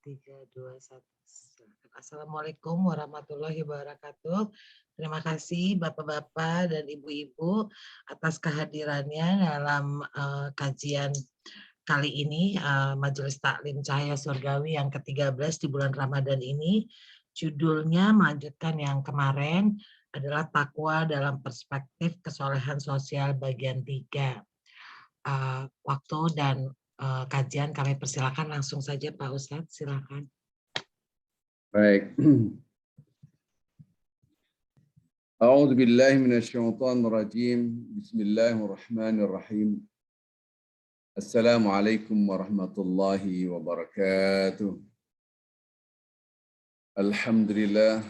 3, 2, 1. Assalamualaikum warahmatullahi wabarakatuh. Terima kasih Bapak-Bapak dan Ibu-Ibu atas kehadirannya dalam kajian kali ini, Majelis Taklim Cahaya Surgawi yang ke-13 di bulan Ramadan ini. Judulnya melanjutkan yang kemarin adalah takwa dalam perspektif kesolehan sosial bagian 3. Waktu dan kajian kami persilakan langsung saja Pak Ustadz, silakan. Baik. A'udzu billahi minasyaitonir rajim. Bismillahirrahmanirrahim. Assalamualaikum warahmatullahi wabarakatuh. Alhamdulillah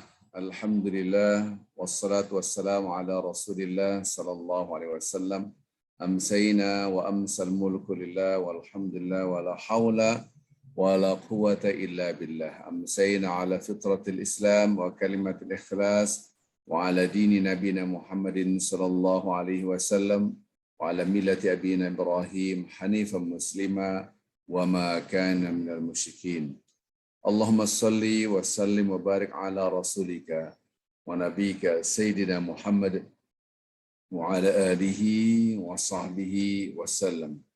wassalatu wassalamu ala Rasulillah sallallahu alaihi wasallam. Amsayna wa amsal mulku lillah walhamdulillah wala haula ولا قوة إلا بالله أمسينا على فطرة الإسلام وكلمة الإخلاص وعلى دين نبينا محمد صلى الله عليه وسلم وعلى ملة أبينا إبراهيم حنيفا مسلما وما كان من المشركين اللهم صل وسلم وبارك على رسولك ونبيك سيدنا محمد وعلى آله وصحبه وسلم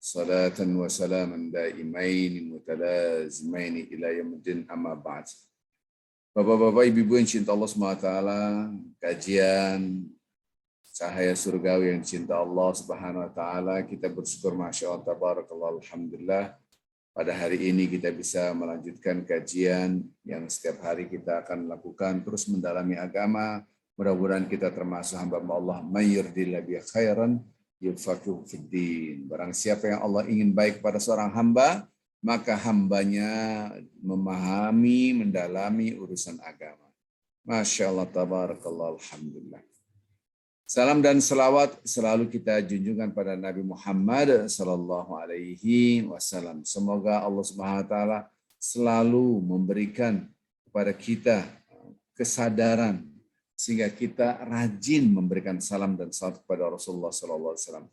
salatan wa salaman daimain mutalazimain ila yaumil amma ba'd. Bapak-bapak, ibu-ibu yang cinta Allah SWT, kajian Cahaya Surgawi yang cinta Allah Subhanahu wa taala, kita bersyukur masya Allah tabarakallah alhamdulillah pada hari ini kita bisa melanjutkan kajian yang setiap hari kita akan lakukan terus mendalami agama. Mudah-mudahan kita termasuk hamba Allah mayyurdillah bi khairan yufaqihu fiddin. Barang siapa yang Allah ingin baik pada seorang hamba, maka hambanya memahami, mendalami urusan agama. Masya Allah, tabarakallah, alhamdulillah. Salam dan selawat selalu kita junjungan pada Nabi Muhammad sallallahu alaihi wasallam. Semoga Allah Subhanahu wa taala selalu memberikan kepada kita kesadaran sehingga kita rajin memberikan salam dan salawat kepada Rasulullah SAW.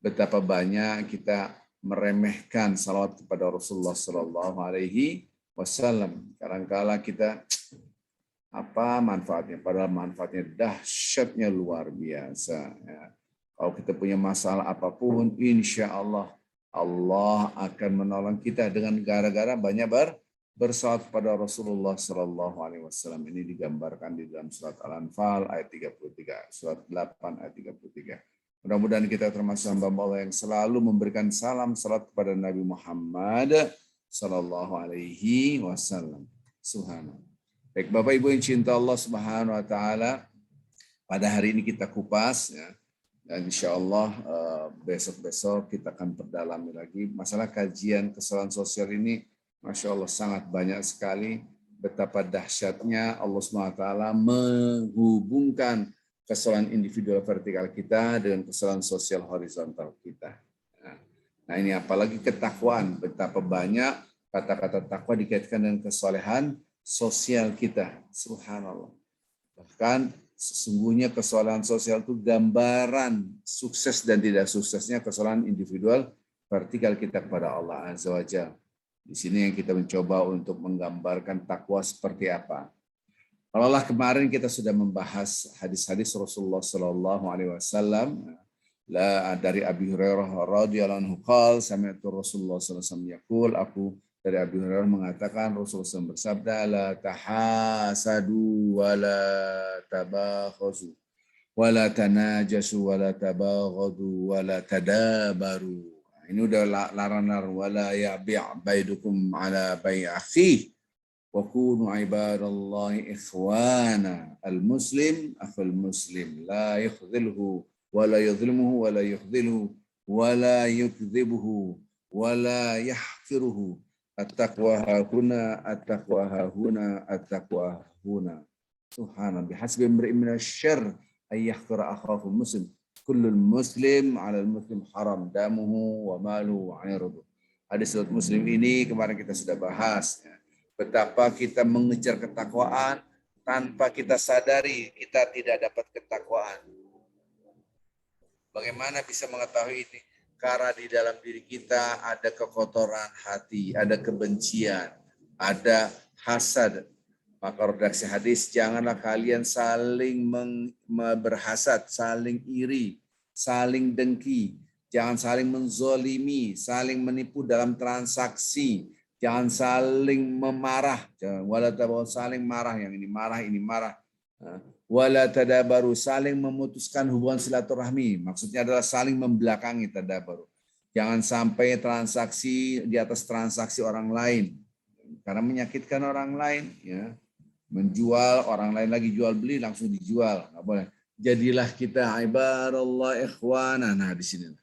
Betapa banyak kita meremehkan salawat kepada Rasulullah SAW. Kadang-kala kita apa manfaatnya? Padahal manfaatnya dahsyatnya luar biasa. Ya. Kalau kita punya masalah apapun, insya Allah Allah akan menolong kita dengan gara-gara banyak bersalawat kepada Rasulullah Sallallahu Alaihi Wasallam. Ini digambarkan di dalam surat Al-Anfal ayat 33, surat 8 ayat 33. Mudah-mudahan kita termasuk hamba Allah yang selalu memberikan salam salat kepada Nabi Muhammad Sallallahu Alaihi Wasallam. Subhanallah. Baik, Bapak Ibu yang cinta Allah Subhanahu Wa Taala, pada hari ini kita kupas ya, dan insya Allah besok-besok kita akan perdalami lagi masalah kajian kesalahan sosial ini. Masya Allah sangat banyak sekali betapa dahsyatnya Allah SWT menghubungkan kesalahan individual vertikal kita dengan kesalahan sosial horizontal kita. Nah ini apalagi ketakwaan, betapa banyak kata-kata takwa dikaitkan dengan kesolehan sosial kita. Subhanallah. Bahkan sesungguhnya kesalahan sosial itu gambaran sukses dan tidak suksesnya kesalahan individual vertikal kita kepada Allah Azza wa Jalla. Di sini yang kita mencoba untuk menggambarkan takwa seperti apa. Kalau kemarin kita sudah membahas hadis-hadis Rasulullah Sallallahu Alaihi Wasallam dari Abi Hurairah radhiyallahu anhu qala sami'tu Rasulullah sallallahu alaihi wasallam yaqul, aku dari Abi Hurairah mengatakan Rasulullah SAW bersabda la tahasadu wa la tabakhasu wa la tanajasu wa la tabaghadu wa la tadabaru. Ini udah larangan wala yabi' baidukum ala bai' akhi wa kunu ibadallahi ikhwana al-muslim akhul muslim la yakhdhilhu wa la yadhlimuhu wa la yakhdhilhu wa la yukdhibuhu wa la yahqiruhu at-taqwa huna at-taqwa huna at-taqwa huna. Subhanallah, bihasbi imri'in minasyarr ay yahqira akhahu muslim. Kullul muslim 'alal muslim haram damuhu wa maluhu wa 'irduhu. Hadis riwayat Muslim ini kemarin kita sudah bahas ya. Betapa kita mengejar ketakwaan tanpa kita sadari kita tidak dapat ketakwaan. Bagaimana bisa mengetahui ini? Karena di dalam diri kita ada kekotoran hati, ada kebencian, ada hasad. Maka redaksi hadis, janganlah kalian saling berhasad, saling iri, saling dengki, jangan saling menzolimi, saling menipu dalam transaksi, jangan saling memarah, jangan saling marah, yang ini marah, wala tadabaru, saling memutuskan hubungan silaturahmi, maksudnya adalah saling membelakangi tadabaru. Jangan sampai transaksi di atas transaksi orang lain, karena menyakitkan orang lain, ya. Menjual, orang lain lagi jual beli, langsung dijual, nggak boleh. Jadilah kita ibadallah ikhwana. Nah, di sini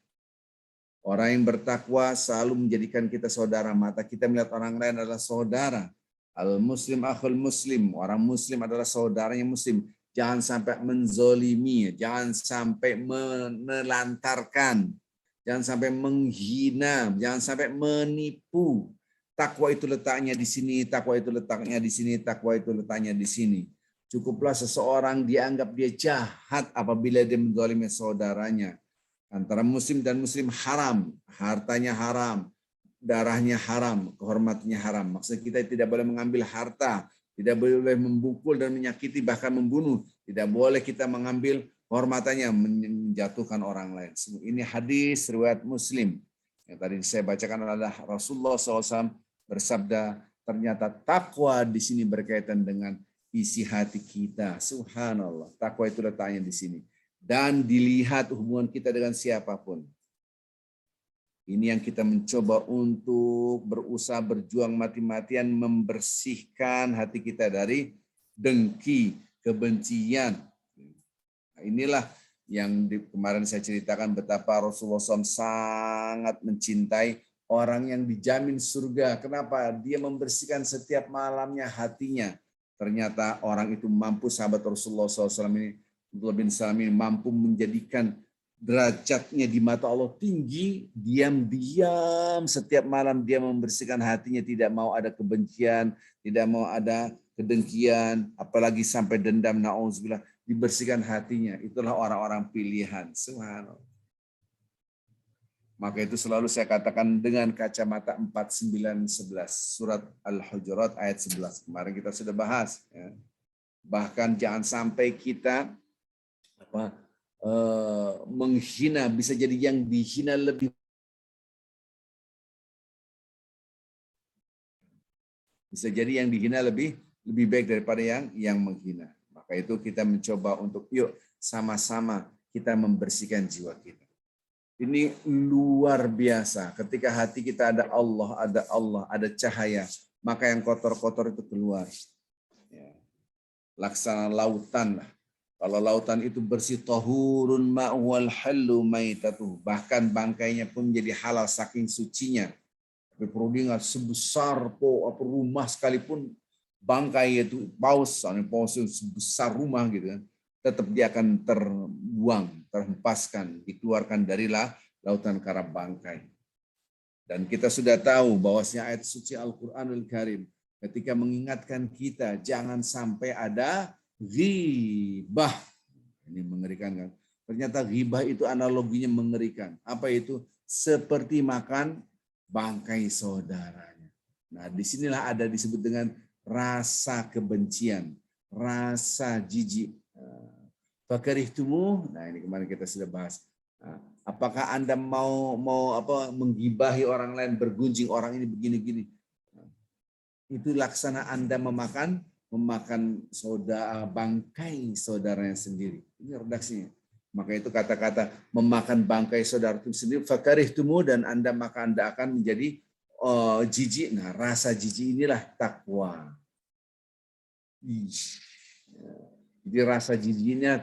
orang yang bertakwa selalu menjadikan kita saudara. Mata kita melihat orang lain adalah saudara. Al muslim akhul muslim, orang muslim adalah saudaranya muslim. Jangan sampai menzolimi, jangan sampai menelantarkan, jangan sampai menghina, jangan sampai menipu. Takwa itu letaknya di sini, takwa itu letaknya di sini, takwa itu letaknya di sini. Cukuplah seseorang dianggap dia jahat apabila dia menzalimi saudaranya. Antara muslim dan muslim haram, hartanya haram, darahnya haram, kehormatannya haram. Maksudnya kita tidak boleh mengambil harta, tidak boleh membukul dan menyakiti, bahkan membunuh. Tidak boleh kita mengambil kehormatannya, menjatuhkan orang lain. Ini hadis riwayat Muslim. Yang tadi saya bacakan adalah Rasulullah SAW bersabda, ternyata takwa di sini berkaitan dengan isi hati kita. Subhanallah, takwa itu letaknya di sini. Dan dilihat hubungan kita dengan siapapun. Ini yang kita mencoba untuk berusaha berjuang mati-matian membersihkan hati kita dari dengki, kebencian. Nah, inilah yang kemarin saya ceritakan betapa Rasulullah SAW sangat mencintai orang yang dijamin surga. Kenapa? Dia membersihkan setiap malamnya hatinya. Ternyata orang itu mampu, sahabat Rasulullah SAW ini, Abdullah bin Salam ini mampu menjadikan derajatnya di mata Allah tinggi, diam-diam setiap malam dia membersihkan hatinya, tidak mau ada kebencian, tidak mau ada kedengkian, apalagi sampai dendam, na'udzubillah, dibersihkan hatinya. Itulah orang-orang pilihan. Subhanallah. Maka itu selalu saya katakan dengan kacamata 4911, surat Al-Hujurat ayat 11. Kemarin kita sudah bahas. Ya. Bahkan jangan sampai kita menghina, bisa jadi yang dihina lebih baik daripada yang menghina. Maka itu kita mencoba untuk yuk sama-sama kita membersihkan jiwa kita. Ini luar biasa. Ketika hati kita ada Allah, ada cahaya, maka yang kotor-kotor itu keluar. Ya. Laksana lautan lah. Kalau lautan itu bersih, tahurun ma'wal hallu maitatuh. Bahkan bangkainya pun menjadi halal saking sucinya. Tapi perlu diingat, sebesar rumah sekalipun bangkai itu paus sebesar rumah gitu kan, tetap dia akan terbuang, terhempaskan, dikeluarkan dari lautan karena bangkai. Dan kita sudah tahu bahwasanya ayat suci Al-Qur'anul Karim ketika mengingatkan kita jangan sampai ada ghibah. Ini mengerikan kan? Ternyata ghibah itu analoginya mengerikan. Apa itu? Seperti makan bangkai saudaranya. Nah, disinilah ada disebut dengan rasa kebencian, rasa jijik. Fakarihtumu. Nah, ini kemarin kita sudah bahas. Nah, apakah Anda mau menggibahi orang lain, bergunjing orang ini begini-gini? Nah, itu laksana Anda memakan saudara, bangkai saudaranya sendiri. Ini redaksinya. Maka itu kata-kata memakan bangkai saudara itu sendiri, fakarihtumu, dan maka Anda akan menjadi jijik. Nah, rasa jijik inilah takwa. Jadi rasa jijiknya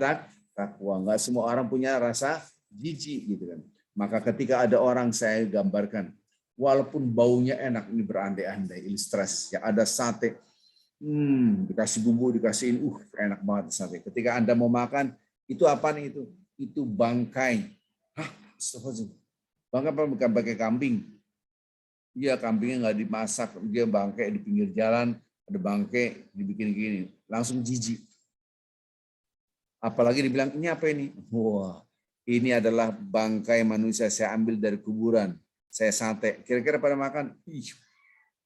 takwa. Enggak semua orang punya rasa jijik gitu kan. Maka ketika ada orang, saya gambarkan, walaupun baunya enak, ini berandai-andai ilustrasi, ya ada sate, dikasih bumbu, dikasihin, enak banget sate. Ketika Anda mau makan, itu apa nih itu? Itu bangkai. Hah, bangkai apa? Bukan bangkai kambing. Iya, kambingnya nggak dimasak, dia bangkai di pinggir jalan, ada bangkai dibikin gini, langsung jijik. Apalagi dibilang, ini apa ini? Wah, ini adalah bangkai manusia saya ambil dari kuburan, saya sate. Kira-kira pada makan,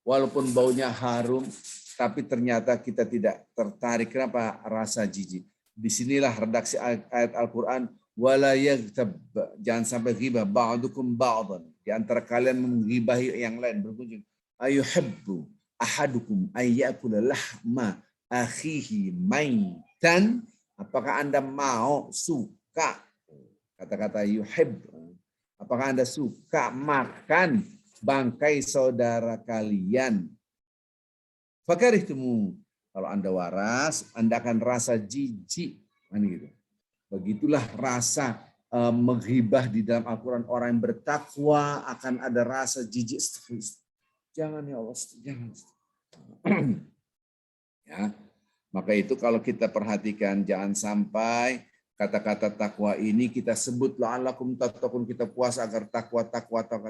walaupun baunya harum, tapi ternyata kita tidak tertarik. Kenapa? Rasa jijik. Disinilah redaksi ayat Al-Quran, wala yaghtab, jangan sampai ghibah ba'dukum ba'dan, di antara kalian menggibahi yang lain, berkunjung. Ayuhibbu ahadukum ayyakula lahma akhihi maitan, apakah Anda mau, suka, kata-kata yuhib, apakah Anda suka makan bangkai saudara kalian? Fakarihtumu, kalau Anda waras, Anda akan rasa jijik. Gitu. Begitulah rasa menghibah di dalam Al-Quran. Orang yang bertakwa akan ada rasa jijik. Jangan ya Allah, jangan. Ya, maka itu kalau kita perhatikan, jangan sampai kata-kata takwa ini kita sebut la'allakum tattaqun, kita puasa agar takwa,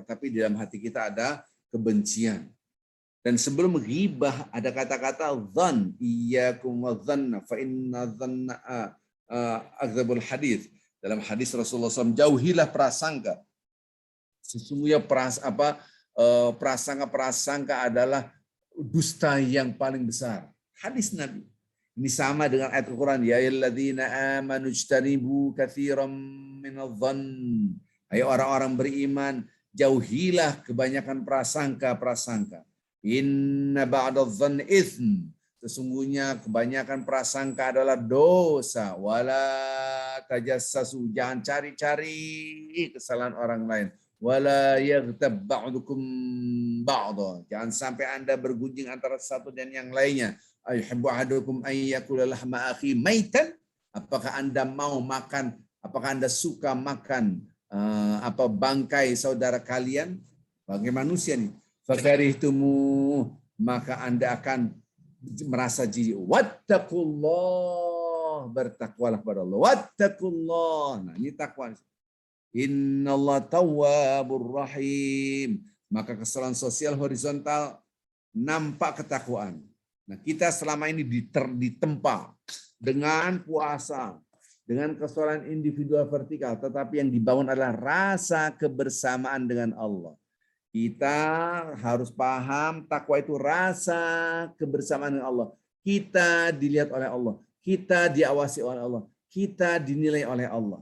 tapi di dalam hati kita ada kebencian. Dan sebelum ghibah ada kata-kata dzan, iyyakum wadzanna fa inna dzanna akdzabul hadis. Dalam hadis Rasulullah SAW, jauhilah prasangka. Sesungguhnya prasangka adalah dusta yang paling besar. Hadis Nabi. Ini sama dengan ayat Al-Quran, ya ayyuhalladzina amanu ijtanibu katsiran minadh-dhann. Hai orang-orang beriman, jauhilah kebanyakan prasangka. Inna ba'dadh-dhanni itsm. Sesungguhnya kebanyakan prasangka adalah dosa. Wala tajassasu, jangan cari-cari kesalahan orang lain. Wala yaghtab ba'dukum ba'dha, jangan sampai Anda bergunjing antara satu dan yang lainnya. Ayuhibbu ahadukum ayyakula lahma akhi maitan, apakah Anda mau makan, apakah Anda suka makan bangkai saudara kalian? Bagi manusia nih. Fakarihtumu, maka Anda akan merasa jijik. Wattaqullah, bertakwalah kepada Allah. Wattaqullah. Nah, ini takwa. Innallaha tawwabur rahim. Maka kesalahan sosial horizontal nampak ketakwaan. Nah, kita selama ini ditempa dengan puasa, dengan kesalahan individual vertikal, tetapi yang dibangun adalah rasa kebersamaan dengan Allah. Kita harus paham takwa itu rasa kebersamaan dengan Allah. Kita dilihat oleh Allah, kita diawasi oleh Allah, kita dinilai oleh Allah.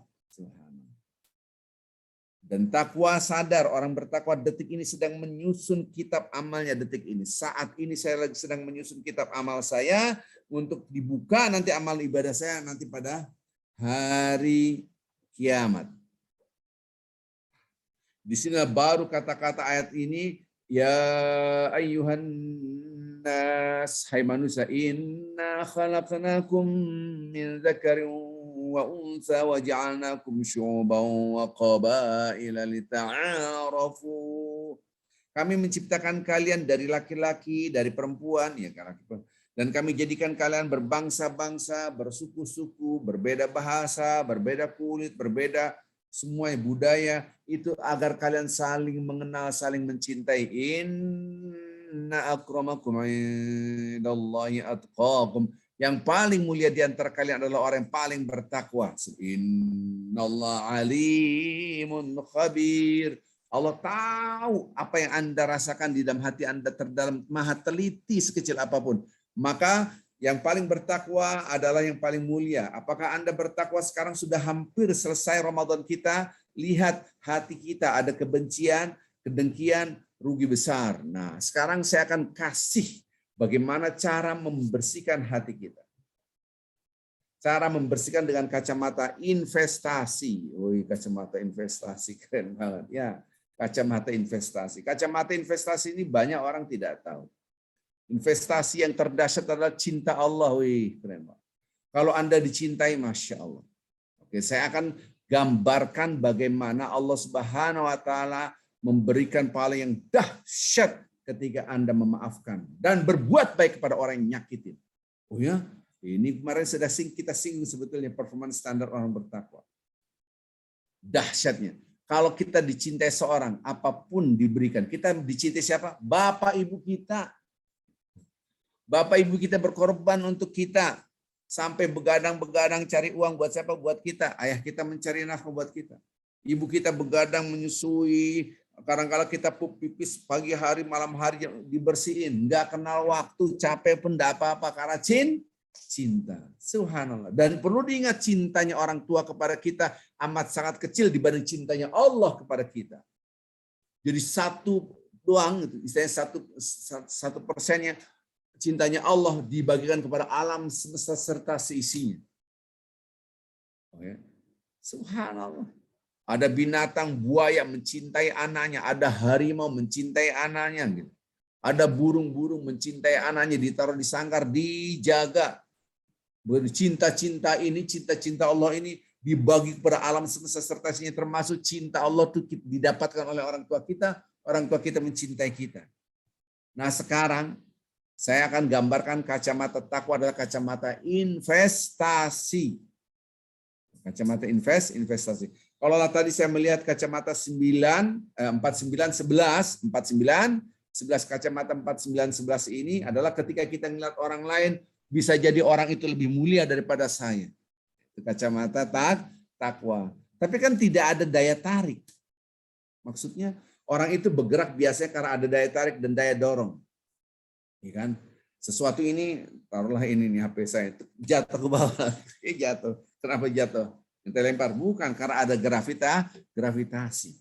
Dan takwa sadar, orang bertakwa detik ini sedang menyusun kitab amalnya detik ini. Saat ini saya lagi sedang menyusun kitab amal saya untuk dibuka nanti amal ibadah saya nanti pada hari kiamat. Di sini baru kata-kata ayat ini, ya ayyuhan nas, hai manusia, inna khalaqnakum min dzakarin wa unsa wa ja'alnakum syu'uban wa qabaila lita'arafu. Kami menciptakan kalian dari laki-laki, dari perempuan, ya, dan kami jadikan kalian berbangsa-bangsa, bersuku-suku, berbeda bahasa, berbeda kulit, berbeda semua budaya, itu agar kalian saling mengenal, saling mencintai. Inna akramakum indallahi atqakum. Yang paling mulia di antara kalian adalah orang yang paling bertakwa. Innallaha alimun khabir. Allah tahu apa yang Anda rasakan di dalam hati Anda terdalam, maha teliti sekecil apapun. Maka yang paling bertakwa adalah yang paling mulia. Apakah Anda bertakwa sekarang? Sudah hampir selesai Ramadan kita. Lihat hati kita ada kebencian, kedengkian, rugi besar. Nah, sekarang saya akan kasih bagaimana cara membersihkan hati kita. Cara membersihkan dengan kacamata investasi. Wih, kacamata investasi keren banget. Ya, kacamata investasi. Kacamata investasi ini banyak orang tidak tahu. Investasi yang terdahsyat adalah cinta Allah. Wih, keren banget. Kalau Anda dicintai, Masya Allah. Oke, saya akan gambarkan bagaimana Allah Subhanahu wa Ta'ala memberikan pahala yang dahsyat ketika Anda memaafkan dan berbuat baik kepada orang yang nyakitin. Oh ya, ini kemarin sudah kita singgung sebetulnya performance standar orang bertakwa. Dahsyatnya. Kalau kita dicintai seorang, apapun diberikan. Kita dicintai siapa? Bapak ibu kita. Bapak ibu kita berkorban untuk kita. Sampai begadang-begadang cari uang buat siapa? Buat kita. Ayah kita mencari nafkah buat kita. Ibu kita begadang menyusui, Kadang-kala kita pup pipis pagi hari, malam hari dibersihin. Nggak kenal waktu, capek pun nggak apa-apa. Karena cinta. Subhanallah. Dan perlu diingat cintanya orang tua kepada kita amat sangat kecil dibanding cintanya Allah kepada kita. Jadi satu doang, istilahnya 1%-nya cintanya Allah dibagikan kepada alam semesta serta seisinya. Subhanallah. Ada binatang buaya mencintai anaknya, ada harimau mencintai anaknya, gitu. Ada burung-burung mencintai anaknya, ditaruh di sangkar, dijaga. Cinta-cinta ini, cinta-cinta Allah ini dibagi kepada alam semesta serta isinya, termasuk cinta Allah itu didapatkan oleh orang tua kita mencintai kita. Nah sekarang saya akan gambarkan kacamata takwa adalah kacamata investasi. Kacamata investasi. Kalau tadi saya melihat kacamata 49, 11 kacamata 49, 11 ini adalah ketika kita melihat orang lain, bisa jadi orang itu lebih mulia daripada saya. Itu kacamata takwa. Tapi kan tidak ada daya tarik. Maksudnya orang itu bergerak biasanya karena ada daya tarik dan daya dorong. Ya kan? Sesuatu ini, taruhlah ini nih HP saya, jatuh ke bawah. Jatuh. Kenapa jatuh? Kita lempar, bukan karena ada gravitasi.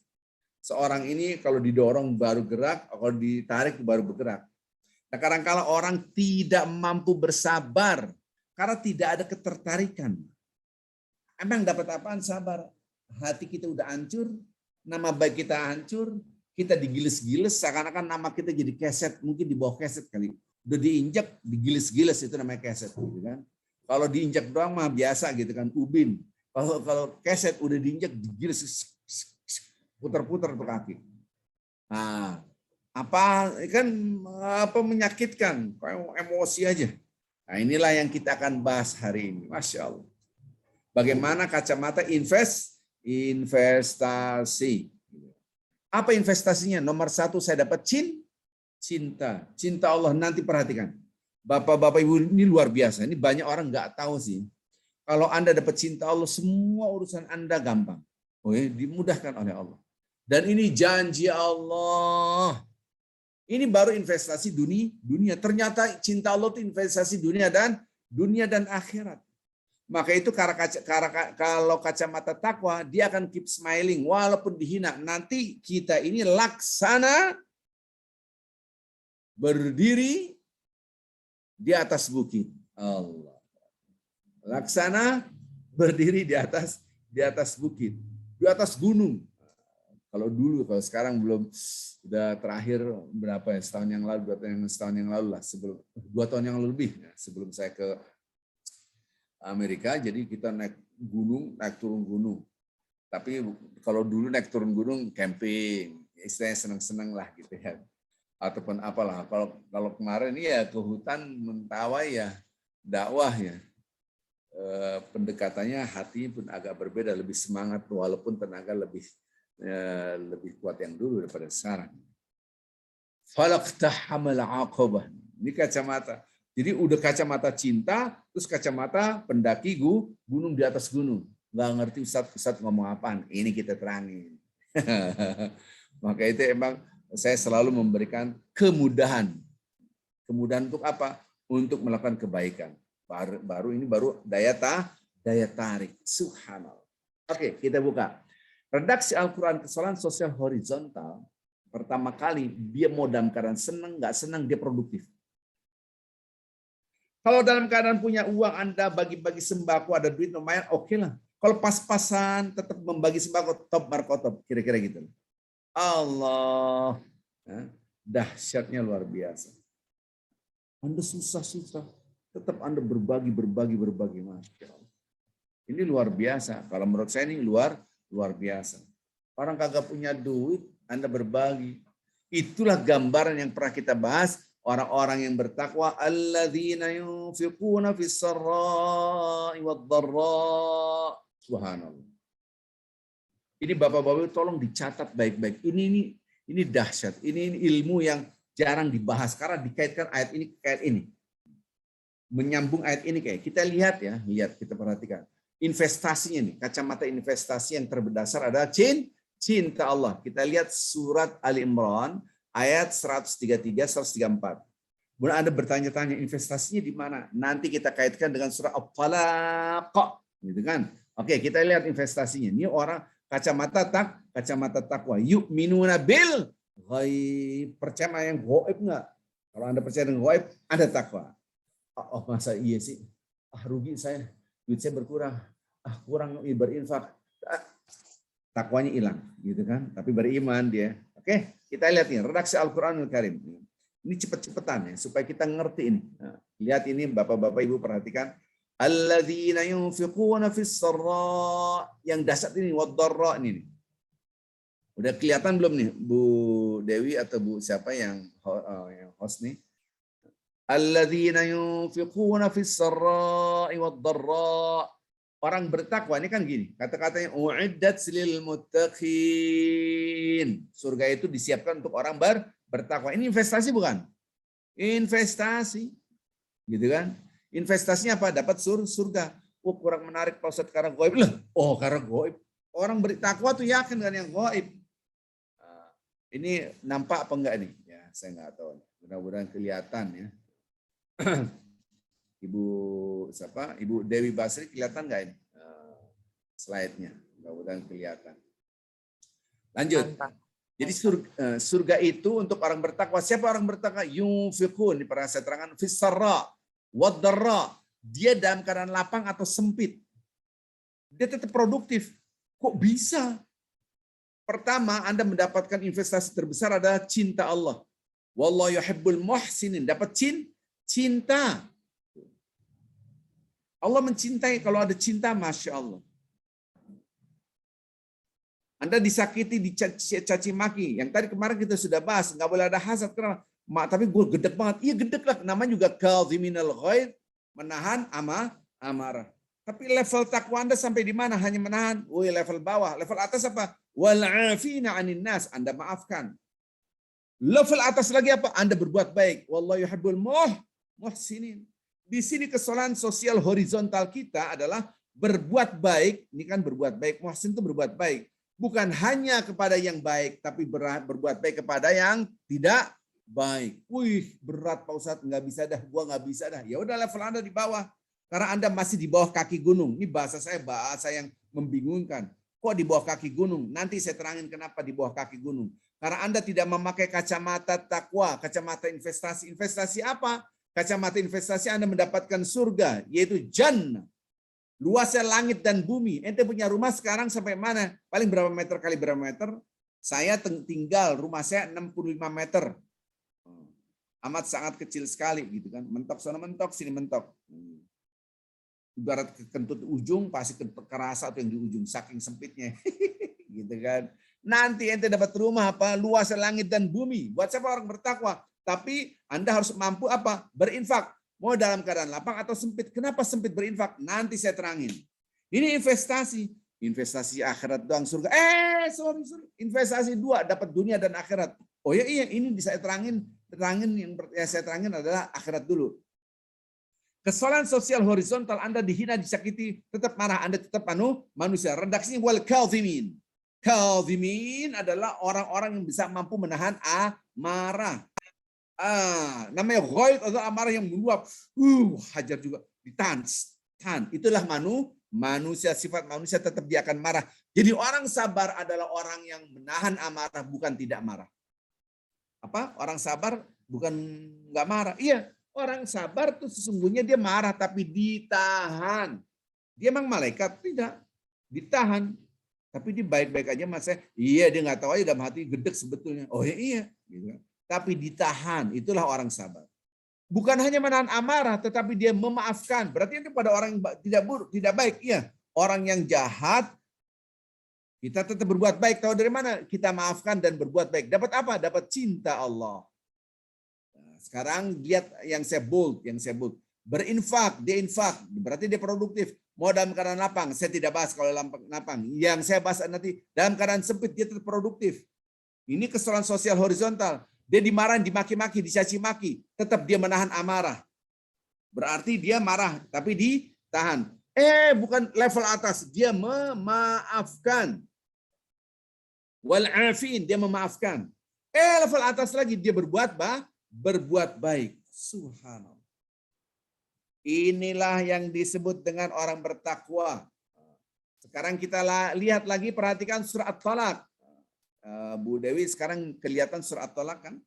Seorang ini kalau didorong baru gerak, kalau ditarik baru bergerak. Nah, kadang-kala orang tidak mampu bersabar karena tidak ada ketertarikan. Emang dapat apaan sabar? Hati kita udah hancur, nama baik kita hancur, kita digiles-giles seakan-akan nama kita jadi keset, mungkin di bawah keset kali. Udah diinjak, digiles-giles itu namanya keset, gitu kan. Kalau diinjak doang mah biasa gitu kan, ubin. Kalau keset udah diinjak, digiles, putar-putar tuh kaki. Nah, apa menyakitkan, kayak emosi aja. Nah, inilah yang kita akan bahas hari ini. Masya Allah. Bagaimana kacamata investasi. Apa investasinya? Nomor 1 saya dapat cinta. Cinta Allah, nanti perhatikan. Bapak-bapak ibu ini luar biasa. Ini banyak orang nggak tahu sih. Kalau Anda dapat cinta Allah, semua urusan Anda gampang. Dimudahkan oleh Allah. Dan ini janji Allah. Ini baru investasi dunia. Ternyata cinta Allah itu investasi dunia dan akhirat. Maka itu kalau kacamata takwa, dia akan keep smiling walaupun dihina. Nanti kita ini laksana berdiri di atas bukit. Allah. Laksana berdiri di atas bukit, di atas gunung. Kalau dulu, kalau sekarang belum, sudah terakhir berapa ya, setahun yang lalu lah, 2 tahun yang lalu lebih, sebelum saya ke Amerika, jadi kita naik turun gunung. Tapi kalau dulu naik turun gunung camping, istilahnya senang-senang lah gitu ya. Ataupun apalah, kalau kemarin ya ke hutan mentawai ya, dakwah ya. Pendekatannya hati pun agak berbeda, lebih semangat walaupun tenaga lebih kuat yang dulu daripada sekarang. Falaqtahamal aqabah. Ini kacamata. Jadi udah kacamata cinta, terus kacamata pendaki gunung di atas gunung. Nggak ngerti Ustadz ngomong apaan. Ini kita terangin. Maka itu emang saya selalu memberikan kemudahan. Kemudahan untuk apa? Untuk melakukan kebaikan. Baru daya tarik. Subhanallah. Oke, kita buka. Redaksi Al-Quran Kesalahan Sosial Horizontal. Pertama kali dia mau dalam keadaan senang, nggak senang, dia produktif. Kalau dalam keadaan punya uang, Anda bagi-bagi sembako, ada duit lumayan, oke lah. Kalau pas-pasan tetap membagi sembako, top markotop, kira-kira gitu. Allah. Dahsyatnya luar biasa. Anda susah-susah, tetap Anda berbagi. Masya Allah. Ini luar biasa. Kalau menurut saya ini luar biasa. Orang kagak punya duit, Anda berbagi. Itulah gambaran yang pernah kita bahas. Orang-orang yang bertakwa, alladzina yunfiquna fis sarra'i wad dharra. Subhanallah. Ini Bapak-bapak tolong dicatat baik-baik. Ini dahsyat. Ini ilmu yang jarang dibahas karena dikaitkan ayat ini ke ayat ini. Menyambung ayat ini kayak kita lihat kita perhatikan. Investasinya nih, kacamata investasi yang terberdasar adalah cinta Allah. Kita lihat surat Ali Imran ayat 133 134. Kemudian Anda bertanya-tanya investasinya di mana? Nanti kita kaitkan dengan surah At-Talaq, gitu kan? Oke, kita lihat investasinya. Ini orang kacamata takwa. Yu'minuna bil ghaib. Percaya yang gaib enggak? Kalau Anda percaya dengan gaib, ada takwa. Oh, masa iya sih? Rugi saya. Duit saya berkurang. Kurang berinfak. Takwanya hilang, gitu kan? Tapi beriman dia. Oke, kita lihat nih redaksi Al-Qur'anul Karim. Ini cepet-cepetan ya, supaya kita ngerti ini. Nah, lihat ini Bapak-bapak Ibu perhatikan. Alladzina yunfiquna fis sarra, yang dasar ini wad-dharra ini. Udah kelihatan belum nih Bu Dewi atau Bu siapa yang host nih? Alladzina yunfiquna fis sarra wad-dharra. Orang bertakwa ini kan gini, kata-katanya uiddat lil muttaqin. Surga itu disiapkan untuk orang bertakwa. Ini investasi bukan? Investasi. Gitu kan? Investasinya apa? Dapat surga. Oh, kurang menarik Pak Ustadz karena gaib. Oh, karena gaib. Orang bertakwa tuh yakin dengan yang gaib. Nah, ini nampak apa enggak nih? Ya, saya enggak tahu. Mudah-mudahan kelihatan ya. Ibu siapa? Ibu Dewi Basri kelihatan nggak ini slide-nya? Mudah-mudahan kelihatan. Lanjut. Jadi surga itu untuk orang bertakwa. Siapa orang bertakwa? Yunfiqun. Ini pernah saya terangkan. Fis-sarra wad-dharra. Dia dalam keadaan lapang atau sempit. Dia tetap produktif. Kok bisa? Pertama, Anda mendapatkan investasi terbesar adalah cinta Allah. Wallahu yuhibbul muhsinin. Dapat cinta. Allah mencintai, kalau ada cinta, Masya Allah. Anda disakiti, dicaci maki. Yang tadi kemarin kita sudah bahas, nggak boleh ada hasad. Kenapa? Tapi gue gedek banget. Iya gedek lah. Namanya juga kadhiminal ghaidh, menahan amarah. Tapi level takwa Anda sampai di mana? Hanya menahan. Woi, level bawah. Level atas apa? Wal'afina 'anin nas. Anda maafkan. Level atas lagi apa? Anda berbuat baik. Wallahu yuhibbul muhsinin. Di sini kesalahan sosial horizontal kita adalah berbuat baik. Ini kan berbuat baik. Muhsin itu berbuat baik. Bukan hanya kepada yang baik, tapi berbuat baik kepada yang tidak baik. Wih, berat Pak Ustadz, nggak bisa dah. Gua nggak bisa dah. Ya udah level Anda di bawah. Karena Anda masih di bawah kaki gunung. Ini bahasa saya bahasa yang membingungkan. Kok di bawah kaki gunung? Nanti saya terangin kenapa di bawah kaki gunung. Karena Anda tidak memakai kacamata takwa, kacamata investasi. Investasi apa? Kacamata investasi Anda mendapatkan surga, yaitu jannah. Luasnya langit dan bumi. Ente punya rumah sekarang sampai mana? Paling berapa meter kali berapa meter? Saya tinggal, rumah saya 65 meter. Amat sangat kecil sekali gitu kan. Mentok sana mentok, sini mentok. Ibarat kentut ujung, pasti kerasa tuh yang di ujung, saking sempitnya. Gitu kan. Nanti ente dapat rumah apa? Luasnya langit dan bumi. Buat siapa orang bertakwa? Tapi Anda harus mampu apa? Berinfak. Mau dalam keadaan lapang atau sempit. Kenapa sempit berinfak? Nanti saya terangin. Ini investasi. Investasi akhirat doang surga. Sorry. Investasi dua, dapat dunia dan akhirat. Oh ya iya, ini bisa saya terangin yang saya terangin adalah akhirat dulu. Kesalahan sosial horizontal, Anda dihina, disakiti, tetap marah, Anda tetap manusia. Redaksinya wal kadhimin. Kadhimin adalah orang-orang yang bisa mampu menahan amarah. Namanya ghaid atau amarah yang meluap. Hajar juga ditahan. Itulah manusia, sifat manusia tetap dia akan marah. Jadi orang sabar adalah orang yang menahan amarah, bukan tidak marah. Apa? Orang sabar bukan nggak marah. Iya, orang sabar tuh sesungguhnya dia marah tapi ditahan. Dia emang malaikat? Tidak. Ditahan. Tapi dia baik-baik aja Mas. Iya, dia nggak tahu aja dalam hati gedek sebetulnya. Oh ya iya, gitu. Tapi ditahan, itulah orang sabar. Bukan hanya menahan amarah, tetapi dia memaafkan. Berarti itu pada orang yang tidak buruk, tidak baik. Iya, orang yang jahat, kita tetap berbuat baik. Tahu dari mana? Kita maafkan dan berbuat baik. Dapat apa? Dapat cinta Allah. Nah, sekarang lihat yang saya bold. Berinfak, dia infak. Berarti dia produktif. Mau dalam keadaan lapang, saya tidak bahas kalau lapang. Yang saya bahas nanti, dalam keadaan sempit, dia tetap produktif. Ini kesalahan sosial horizontal. Dia dimarahin, dimaki-maki, dicaci maki. Tetap dia menahan amarah. Berarti dia marah, tapi ditahan. Bukan level atas. Dia memaafkan. Wal afin, dia memaafkan. Level atas lagi dia berbuat baik. Subhanallah. Inilah yang disebut dengan orang bertakwa. Sekarang kita lihat lagi, perhatikan surat At-Talaq. Bu Dewi sekarang kelihatan surat At-Talaq kan?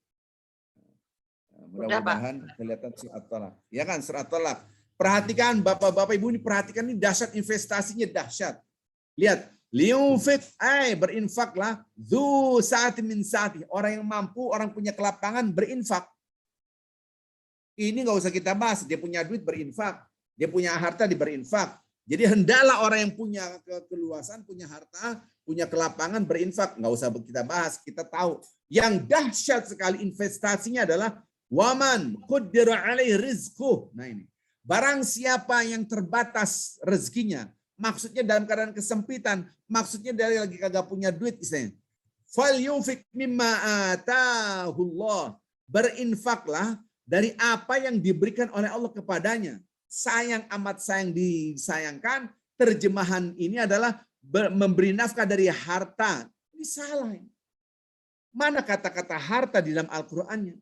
Mudah-mudahan kelihatan surat At-Talaq. Ya kan, surat At-Talaq. Perhatikan Bapak-bapak Ibu, ini perhatikan, ini dahsyat, investasinya dahsyat. Lihat, liunfik, berinfaklah, dzu sa'atin min sa'ati. Orang yang mampu, orang punya kelapangan berinfak. Ini nggak usah kita bahas, dia punya duit berinfak, dia punya harta berinfak. Jadi hendaklah orang yang punya keluasan, punya harta, punya kelapangan berinfak. Nggak usah kita bahas, kita tahu. Yang dahsyat sekali investasinya adalah waman qaddara alaihi rizquh. Nah ini, barang siapa yang terbatas rezekinya, maksudnya dalam keadaan kesempitan, maksudnya dari lagi kagak punya duit istilahnya. Falyunfik mimma atahullah. Berinfaklah dari apa yang diberikan oleh Allah kepadanya. Sayang amat sayang disayangkan. Terjemahan ini adalah memberi nafkah dari harta. Ini salah. Mana kata-kata harta di dalam Al-Qur'annya?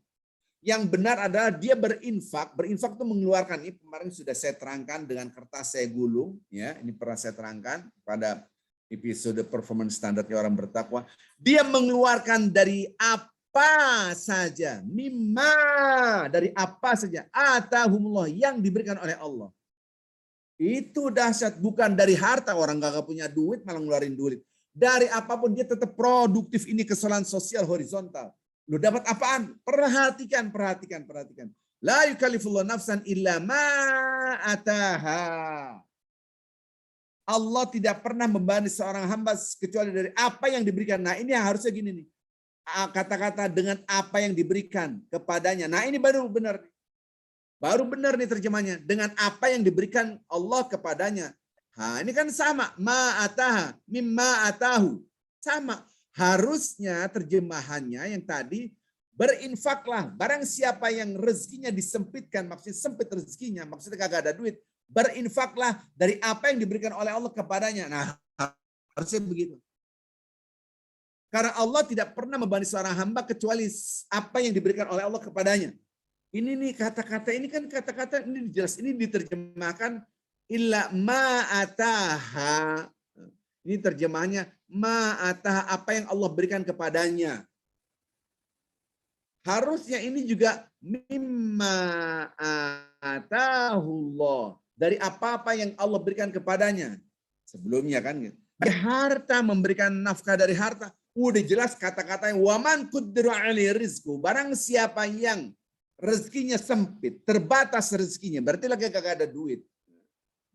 Yang benar adalah dia berinfak. Berinfak itu mengeluarkan. Ini kemarin sudah saya terangkan dengan kertas saya gulung. Ya, ini pernah saya terangkan pada episode performance standarnya orang bertakwa. Dia mengeluarkan dari apa saja, mimma, dari apa saja, atahumullah, yang diberikan oleh Allah. Itu dahsyat, bukan dari harta, orang gak punya duit malah ngeluarin duit. Dari apapun dia tetap produktif, ini kesalahan sosial horizontal. Lu dapat apaan? Perhatikan. La yukallifullahu nafsan illa ma ataha. Allah tidak pernah membebani seorang hamba kecuali dari apa yang diberikan. Nah, ini harusnya gini nih. Kata-kata dengan apa yang diberikan kepadanya. Nah, ini baru benar. Baru benar nih terjemahnya. Dengan apa yang diberikan Allah kepadanya. Nah, ini kan sama. Ma'ataha, mimma atahu. Sama. Harusnya terjemahannya yang tadi, berinfaklah. Barang siapa yang rezekinya disempitkan, maksudnya sempit rezekinya, maksudnya kagak ada duit. Berinfaklah dari apa yang diberikan oleh Allah kepadanya. Nah, harusnya begitu. Karena Allah tidak pernah membebani seorang hamba kecuali apa yang diberikan oleh Allah kepadanya. Ini nih kata-kata ini kan kata-kata ini jelas, ini diterjemahkan illa ma'ataha. Ini terjemahannya ma'ataha, apa yang Allah berikan kepadanya. Harusnya ini juga mimma atahullah, dari apa-apa yang Allah berikan kepadanya. Sebelumnya kan gitu. Harta, memberikan nafkah dari harta. Udah jelas kata-katanya waman qaddara alaihi rizquh. Barang siapa yang rezekinya sempit, terbatas rezekinya, berarti lagi kagak ada duit.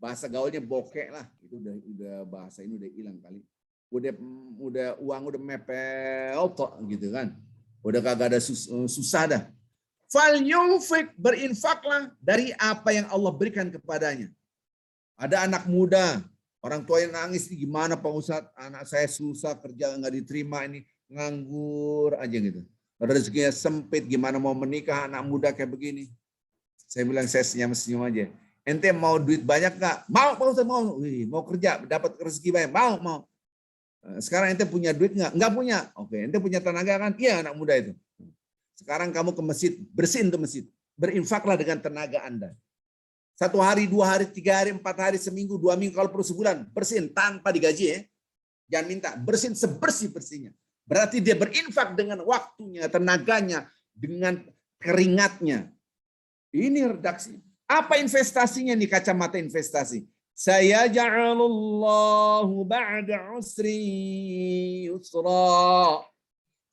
Bahasa gaulnya bokek lah. Itu udah bahasa ini udah hilang kali. Udah uang udah mepel tok gitu kan. Udah kagak ada susah dah. Fal yunfik, berinfaklah dari apa yang Allah berikan kepadanya. Ada anak muda, orang tua yang nangis, gimana Pak Ustadz, anak saya susah kerja nggak diterima, ini nganggur aja gitu. Rezekinya sempit, gimana mau menikah anak muda kayak begini. Saya bilang saya senyum-senyum aja. Ente mau duit banyak nggak? Mau Pak Ustadz, mau. Wih, mau kerja, dapat rezeki banyak, mau. Sekarang ente punya duit nggak? Nggak punya. Oke, ente punya tenaga kan? Iya, anak muda itu. Sekarang kamu ke masjid, bersihin tuh masjid. Berinfaklah dengan tenaga Anda. 1 hari, 2 hari, 3 hari, 4 hari, seminggu, 2 minggu, kalau perlu sebulan, bersihin tanpa digaji ya. Jangan minta, bersihin sebersih-bersihnya. Berarti dia berinfak dengan waktunya, tenaganya, dengan keringatnya. Ini redaksi. Apa investasinya nih, kacamata investasi? Saya ja'alullahu ba'da usri yusra.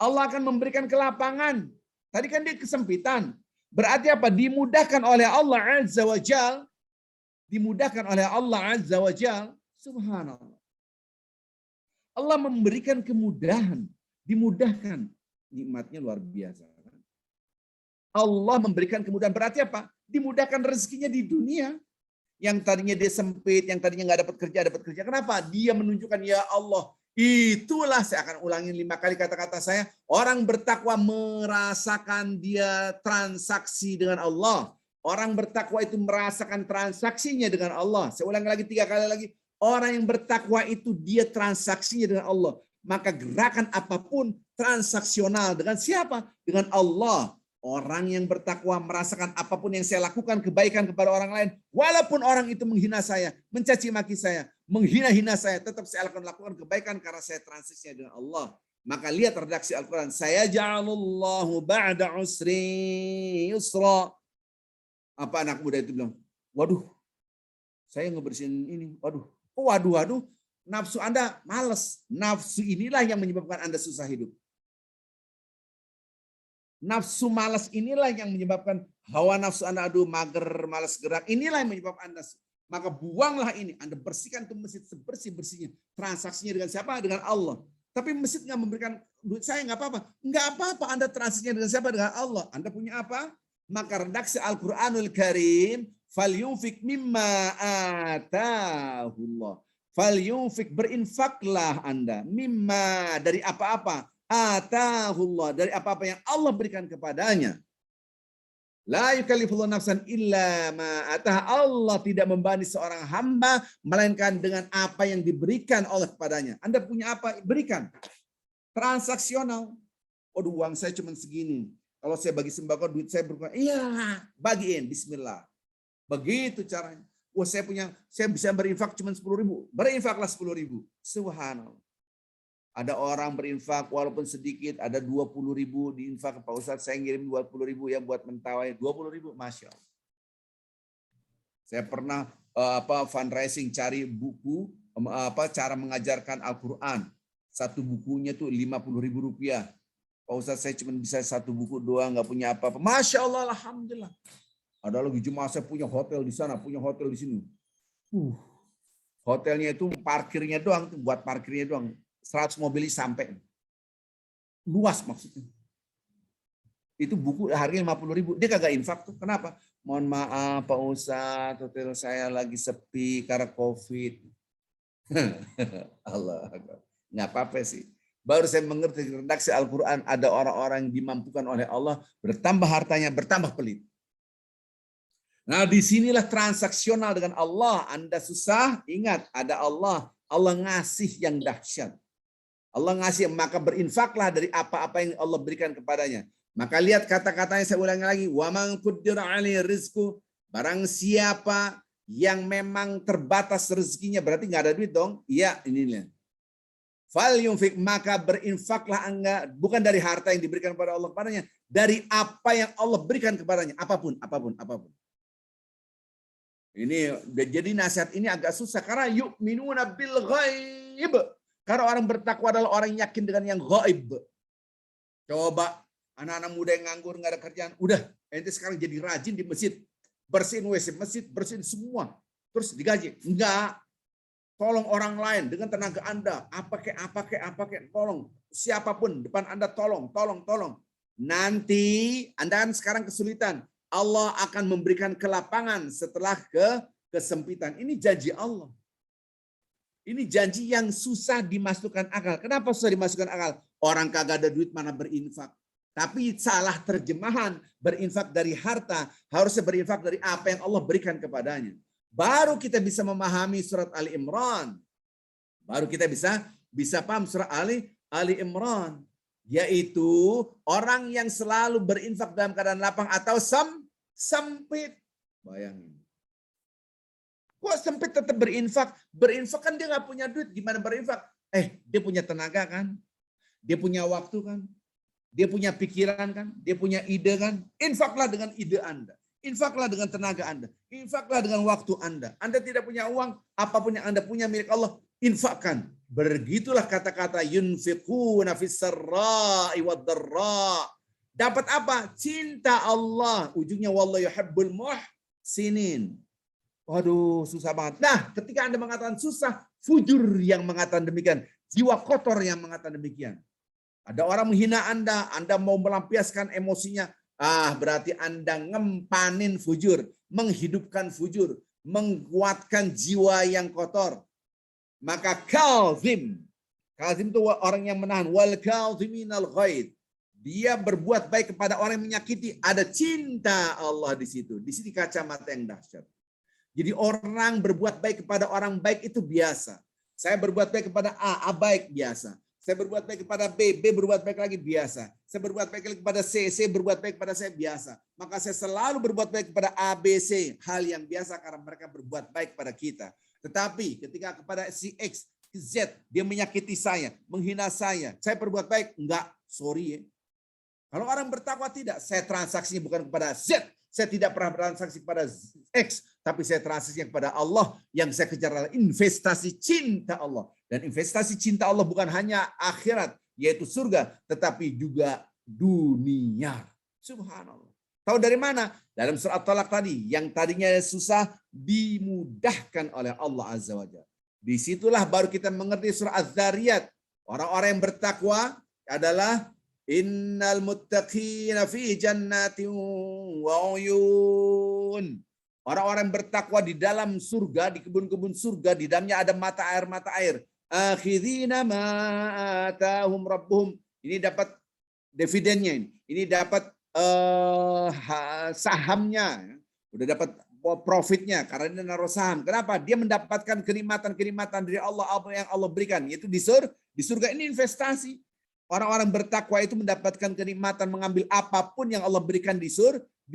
Allah akan memberikan kelapangan. Tadi kan dia kesempitan. Berarti apa? Dimudahkan oleh Allah Azza wa Jal. Dimudahkan oleh Allah Azza wa Jal. Subhanallah. Allah memberikan kemudahan. Dimudahkan. Nikmatnya luar biasa. Allah memberikan kemudahan. Berarti apa? Dimudahkan rezekinya di dunia. Yang tadinya dia sempit, yang tadinya nggak dapat kerja. Kenapa? Dia menunjukkan, ya Allah, itulah, saya akan ulangin 5 kali kata-kata saya, orang bertakwa merasakan dia transaksi dengan Allah. Orang bertakwa itu merasakan transaksinya dengan Allah. Saya ulang lagi 3 kali lagi. Orang yang bertakwa itu dia transaksinya dengan Allah. maka gerakan apapun transaksional dengan siapa? Dengan Allah. Orang yang bertakwa merasakan apapun yang saya lakukan kebaikan kepada orang lain, walaupun orang itu menghina saya, mencaci maki saya, menghina-hina saya, tetap saya akan lakukan kebaikan karena saya transaksinya dengan Allah. Maka lihat redaksi Al-Quran, saya ja'alullahu ba'da usri yusra. Apa anak muda itu bilang? Waduh, saya ngebersihin ini. Waduh, waduh, nafsu Anda malas. Nafsu inilah yang menyebabkan Anda susah hidup. Nafsu malas inilah yang menyebabkan hawa nafsu Anda, aduh mager, malas gerak. Inilah yang menyebabkan Anda. Maka buanglah ini. Anda bersihkan tuh masjid sebersih-bersihnya. Transaksinya dengan siapa? Dengan Allah. Tapi masjid nggak memberikan duit saya, nggak apa-apa. Nggak apa-apa Anda transaksinya dengan siapa? Dengan Allah. Anda punya apa? Maka redaksi Al-Quranul Karim, falyunfik mimma atahullah. Falyunfik, berinfaklah Anda. Mimma, dari apa-apa. Atahullah, dari apa-apa yang Allah berikan kepadanya. La yukallifullahu nafsan illa ma atah. Allah tidak membebani seorang hamba melainkan dengan apa yang diberikan oleh kepadanya. Anda punya apa? Berikan. Transaksional. Waduh, uang saya cuma segini. Kalau saya bagi sembako, duit saya berkurang. Iya, bagiin. Bismillah. Begitu caranya. Wah, saya bisa berinfak cuma 10.000. Berinfaklah 10.000. Subhanallah. Ada orang berinfak walaupun sedikit, ada 20.000 diinfak. Pak Ustadz, saya ngirim 20.000 ya buat mentawai. 20.000, Masya Allah. Saya pernah fundraising cari buku cara mengajarkan Al-Quran. Satu bukunya tuh 50.000 rupiah. Pak Ustadz, saya cuma bisa satu buku doang, nggak punya apa-apa. Masya Allah, alhamdulillah. Ada lagi jemaah saya punya hotel di sana, punya hotel di sini. Hotelnya itu parkirnya doang, buat parkirnya doang. 100 mobil sampai. Luas maksudnya. Itu buku harganya 50.000. Dia kagak infak tuh. Kenapa? Mohon maaf Pak Ustadz, hotel saya lagi sepi karena COVID. Allah. Nggak apa-apa sih. Baru saya mengerti redaksi Al-Quran, ada orang-orang yang dimampukan oleh Allah, bertambah hartanya, bertambah pelit. Nah, disinilah transaksional dengan Allah. Anda susah, ingat ada Allah. Allah ngasih yang dahsyat. Allah ngasih, maka berinfaklah dari apa-apa yang Allah berikan kepadanya. Maka lihat kata-katanya, saya ulangi lagi. Wa man qaddara alaihi rizqu, barang siapa yang memang terbatas rezekinya, berarti nggak ada duit dong. Iya, inilah. Fal yunfik, maka berinfaklah Anda bukan dari harta yang diberikan kepada Allah kepadanya, dari apa yang Allah berikan kepadanya, apapun. Ini jadi nasihat ini agak susah karena yu'minuna bil ghaib. Karena orang bertakwa adalah orang yang yakin dengan yang gaib. Coba anak-anak muda yang nganggur nggak ada kerjaan, udah ente sekarang jadi rajin di masjid, bersihin WC masjid, bersihin semua, terus digaji? Enggak. Tolong orang lain dengan tenaga Anda, apa kek, tolong siapapun depan Anda, tolong. Nanti Anda kan sekarang kesulitan, Allah akan memberikan kelapangan setelah kesempitan. Ini janji Allah. Ini janji yang susah dimasukkan akal. Kenapa susah dimasukkan akal? Orang kagak ada duit mana berinfak. Tapi salah terjemahan, berinfak dari harta, harusnya berinfak dari apa yang Allah berikan kepadanya. Baru kita bisa memahami surat Ali Imran. Baru kita bisa paham surat Ali Imran. Yaitu orang yang selalu berinfak dalam keadaan lapang atau sempit. Bayangin. Kok sempit tetap berinfak? Berinfak kan dia nggak punya duit. Gimana berinfak? Dia punya tenaga kan? Dia punya waktu kan? Dia punya pikiran kan? Dia punya ide kan? Infaklah dengan ide Anda. Infaklah dengan tenaga Anda. Infaklah dengan waktu Anda. Anda tidak punya uang, apapun yang Anda punya milik Allah, infakkan. Begitulah kata-kata yunfiquna fis-sarra'i wad-dharra. Dapat apa? Cinta Allah. Ujungnya wallahu yuhibbul muhsinin. Waduh, susah banget. Nah, ketika Anda mengatakan susah, fujur yang mengatakan demikian. Jiwa kotor yang mengatakan demikian. Ada orang menghina Anda mau melampiaskan emosinya. Berarti Anda ngempanin fujur, menghidupkan fujur, menguatkan jiwa yang kotor. Maka kalzim itu orang yang menahan. Wal kalziminal ghaid. Dia berbuat baik kepada orang yang menyakiti. Ada cinta Allah di situ. Di sini kacamata yang dahsyat. Jadi orang berbuat baik kepada orang baik itu biasa. Saya berbuat baik kepada A baik biasa. Saya berbuat baik kepada B, B berbuat baik lagi biasa. Saya berbuat baik lagi kepada C, C berbuat baik kepada saya biasa. Maka saya selalu berbuat baik kepada A, B, C. Hal yang biasa karena mereka berbuat baik pada kita. Tetapi ketika kepada si X, Z, dia menyakiti saya, menghina saya berbuat baik? Enggak, sorry ya. Kalau orang bertakwa tidak, saya transaksinya bukan kepada Z. Saya tidak pernah bertransaksi kepada X, tapi saya transaksinya kepada Allah. Yang saya kejar adalah investasi cinta Allah. Dan investasi cinta Allah bukan hanya akhirat, yaitu surga, tetapi juga dunia. Subhanallah. Tahu dari mana? Dalam surat Talak tadi, yang tadinya susah, dimudahkan oleh Allah Azza wa Jalla. Disitulah baru kita mengerti surah Az-Zariyat. Orang-orang yang bertakwa adalah innal muttaqina fi jannatin wa uyun. Orang-orang yang bertakwa di dalam surga, di kebun-kebun surga, di dalamnya ada mata air. Akhidhina ma atahum rabbuhum. Ini dapat dividennya ini. Ini dapat sahamnya. Udah dapat profitnya karena dia naruh saham. Kenapa? Dia mendapatkan kenikmatan-kenikmatan dari Allah apa yang Allah berikan. Yaitu di surga ini investasi. Orang-orang bertakwa itu mendapatkan kenikmatan mengambil apapun yang Allah berikan di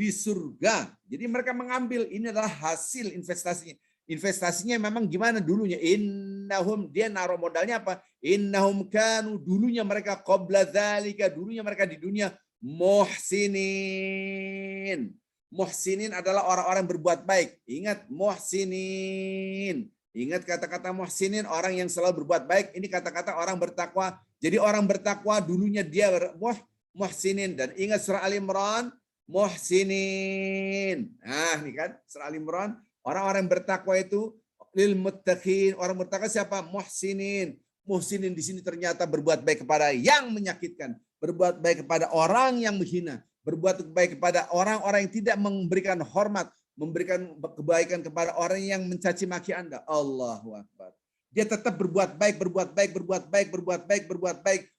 surga. Jadi mereka mengambil, ini adalah hasil investasinya. Investasinya memang gimana dulunya? Innahum, dia naruh modalnya apa? Innahum kanu, dulunya mereka qabla dzalika, dulunya mereka di dunia muhsinin. Muhsinin adalah orang-orang berbuat baik. Ingat muhsinin. Ingat kata-kata muhsinin, orang yang selalu berbuat baik. Ini kata-kata orang bertakwa. Jadi orang bertakwa dulunya dia muhsinin. Dan ingat surah Al-Imran, muhsinin. Nah ini kan surah Al-Imran. Orang-orang bertakwa itu lil muttaqin. Orang bertakwa siapa? Muhsinin. Muhsinin di sini ternyata berbuat baik kepada yang menyakitkan. Berbuat baik kepada orang yang menghina. Berbuat baik kepada orang-orang yang tidak memberikan hormat. Memberikan kebaikan kepada orang yang mencaci maki Anda. Allahu Akbar. Dia tetap berbuat baik.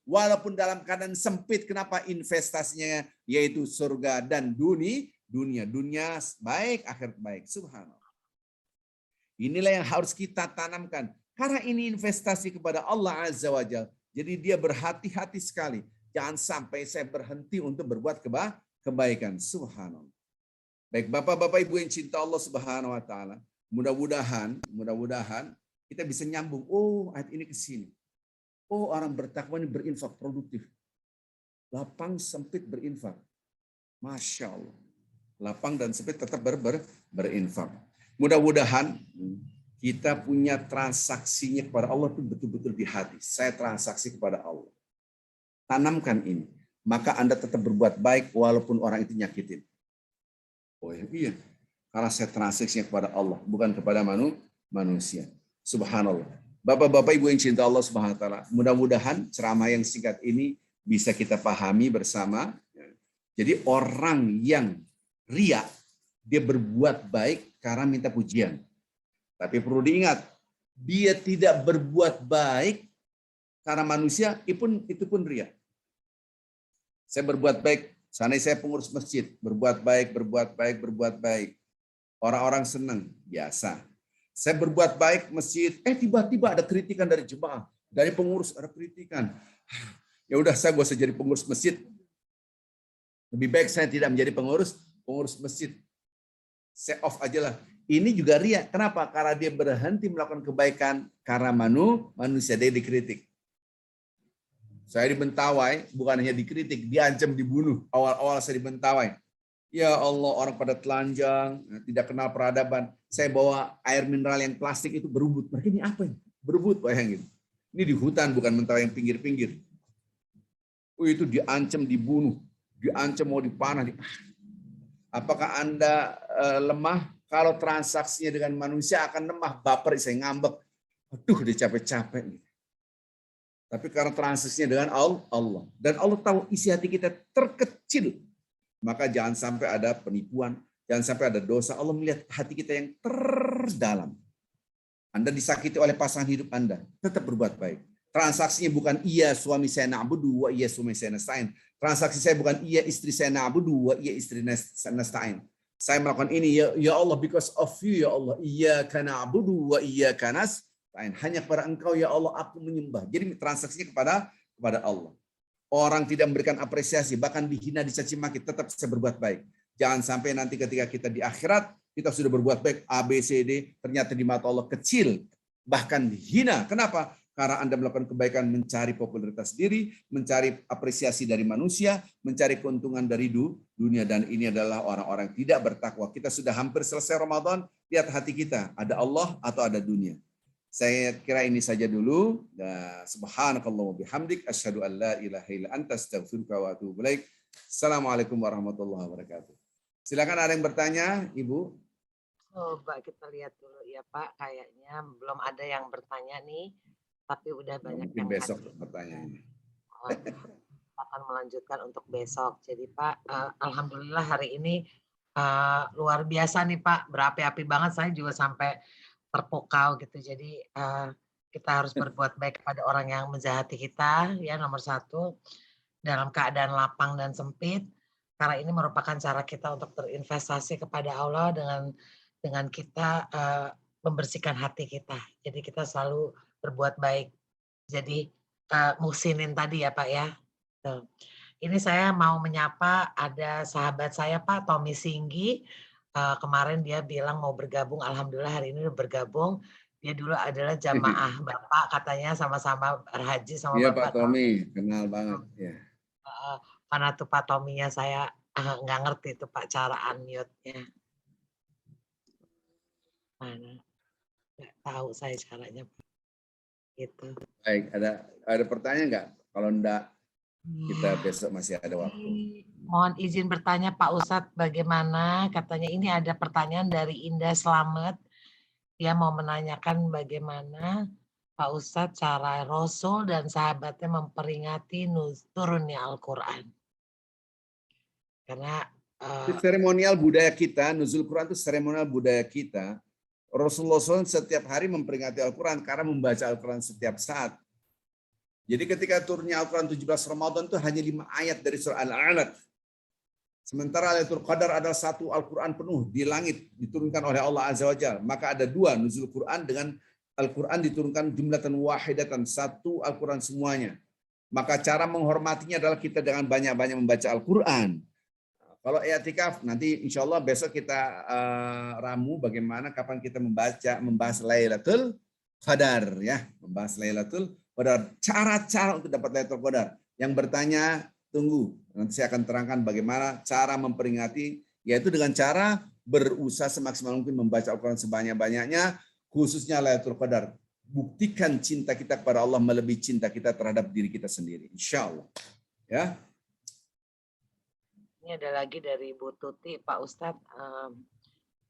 Walaupun dalam keadaan sempit. Kenapa? Investasinya yaitu surga dan dunia. Dunia baik, akhirat baik. Subhanallah. Inilah yang harus kita tanamkan. Karena ini investasi kepada Allah Azza wa Jalla. Jadi dia berhati-hati sekali. Jangan sampai saya berhenti untuk berbuat kebaikan. Subhanallah. Baik Bapak-Bapak Ibu yang cinta Allah Subhanahu wa taala. Mudah-mudahan kita bisa nyambung. Oh, ayat ini ke sini. Oh, orang bertakwa ini berinfak produktif. Lapang sempit berinfak. Masya Allah. Lapang dan sempit tetap berinfak. Mudah-mudahan kita punya transaksinya kepada Allah itu betul-betul di hati. Saya transaksi kepada Allah. Tanamkan ini. Maka Anda tetap berbuat baik walaupun orang itu nyakitin. Oh iya. Karena saya transaksinya kepada Allah. Bukan kepada manusia. Subhanallah. Bapak-bapak Ibu yang cinta Allah Subhanahu wa taala, mudah-mudahan ceramah yang singkat ini bisa kita pahami bersama. Jadi orang yang riya, dia berbuat baik karena minta pujian. Tapi perlu diingat, dia tidak berbuat baik karena manusia, itu pun riya. Saya berbuat baik, seandainya saya pengurus masjid, berbuat baik. Orang-orang senang, biasa. Saya berbuat baik masjid, tiba-tiba ada kritikan dari jemaah, dari pengurus ada kritikan. Ya udah saya gak usah jadi pengurus masjid. Lebih baik saya tidak menjadi pengurus masjid. Saya off aja lah. Ini juga riya. Kenapa? Karena dia berhenti melakukan kebaikan karena manusia dia dikritik. Saya dibentawai, bukan hanya dikritik, diancam dibunuh. Awal-awal saya dibentawai. Ya Allah, orang pada telanjang, tidak kenal peradaban. Saya bawa air mineral yang plastik itu berebut. Mereka ini apa ini? Berebut, bayangin. Ini di hutan, bukan mentawai yang pinggir-pinggir. Oh, itu diancam dibunuh, diancam mau dipanah. Apakah Anda lemah? Kalau transaksinya dengan manusia akan lemah, baper, saya ngambek. Aduh, dia capek-capek. Tapi karena transaksinya dengan Allah. Dan Allah tahu isi hati kita terkecil. Maka jangan sampai ada penipuan, jangan sampai ada dosa. Allah melihat hati kita yang terdalam. Anda disakiti oleh pasangan hidup Anda, tetap berbuat baik. Transaksinya bukan iya suami saya na'budu wa iya suami saya nasta'in. Transaksi saya bukan iya istri saya na'budu wa iya istri nasta'in. Saya melakukan ini ya Allah because of you ya Allah. Iyyaka na'budu wa iyyaka nasta'in. lain. Hanya kepada Engkau ya Allah aku menyembah. Jadi transaksinya kepada Allah. Orang tidak memberikan apresiasi, bahkan dihina, dicaci maki, tetap bisa berbuat baik. Jangan sampai nanti ketika kita di akhirat, kita sudah berbuat baik, A, B, C, D, ternyata di mata Allah kecil, bahkan dihina. Kenapa? Karena Anda melakukan kebaikan, mencari popularitas diri, mencari apresiasi dari manusia, mencari keuntungan dari dunia. Dan ini adalah orang-orang tidak bertakwa. Kita sudah hampir selesai Ramadan, lihat hati kita, ada Allah atau ada dunia. Saya kira ini saja dulu. Subhanakallah wa bihamdik, asyhadu an la ilaha illa anta, astaghfiruka wa atubu ilaik. Assalamualaikum warahmatullahi wabarakatuh. Silakan ada yang bertanya, Ibu. Coba kita lihat dulu ya Pak, kayaknya belum ada yang bertanya nih. Tapi udah banyak mungkin yang besok pertanyaannya. Akan melanjutkan untuk besok. Jadi Pak, alhamdulillah hari ini luar biasa nih Pak, berapi-api banget. Saya juga sampai terpukau gitu. Jadi kita harus berbuat baik kepada orang yang menjahati kita, ya nomor satu, dalam keadaan lapang dan sempit. Karena ini merupakan cara kita untuk berinvestasi kepada Allah dengan kita membersihkan hati kita. Jadi kita selalu berbuat baik. Jadi muhsinin tadi ya Pak ya. Tuh. Ini saya mau menyapa ada sahabat saya Pak Tommy Singgi. Kemarin dia bilang mau bergabung, alhamdulillah hari ini udah bergabung. Dia dulu adalah jamaah Bapak, katanya sama-sama berhaji sama Iya Bapak. Pak Tommy, kenal banget. Ya. Mana tuh Pak Tommy-nya, saya nggak ngerti tuh Pak cara unmute-nya. Mana? Nggak tahu saya caranya Pak. Gitu. Baik, ada pertanyaan nggak? Kalau enggak, kita besok masih ada waktu. Mohon izin bertanya Pak Ustadz, bagaimana? Katanya ini ada pertanyaan dari Indah Slamet. Dia mau menanyakan bagaimana Pak Ustadz cara Rasul dan sahabatnya memperingati turunnya Al-Quran. Karena seremonial budaya kita, nuzul Quran itu seremonial budaya kita. Rasulullah SAW setiap hari memperingati Al-Quran karena membaca Al-Quran setiap saat. Jadi ketika turunnya Al-Quran 17 Ramadan itu hanya 5 ayat dari surah Al-Alaq. Sementara Lailatul Qadar adalah satu Al-Quran penuh di langit diturunkan oleh Allah Azza wa Jalla. Maka ada 2 nuzul Quran dengan Al-Quran diturunkan jumlatan wahidatan, satu Al-Quran semuanya. Maka cara menghormatinya adalah kita dengan banyak-banyak membaca Al-Quran. Kalau i'tikaf nanti insya Allah besok kita ramu bagaimana kapan kita membahas Lailatul Qadar ya, membahas Lailatul Qadar, cara-cara untuk dapat Lailatul Qadar. Yang bertanya tunggu, nanti saya akan terangkan bagaimana cara memperingati, yaitu dengan cara berusaha semaksimal mungkin membaca Al-Quran sebanyak-banyaknya, khususnya Lailatul Qadar. Buktikan cinta kita kepada Allah melebihi cinta kita terhadap diri kita sendiri, insya Allah. Ya. Ini ada lagi dari Bu Tuti, Pak Ustadz.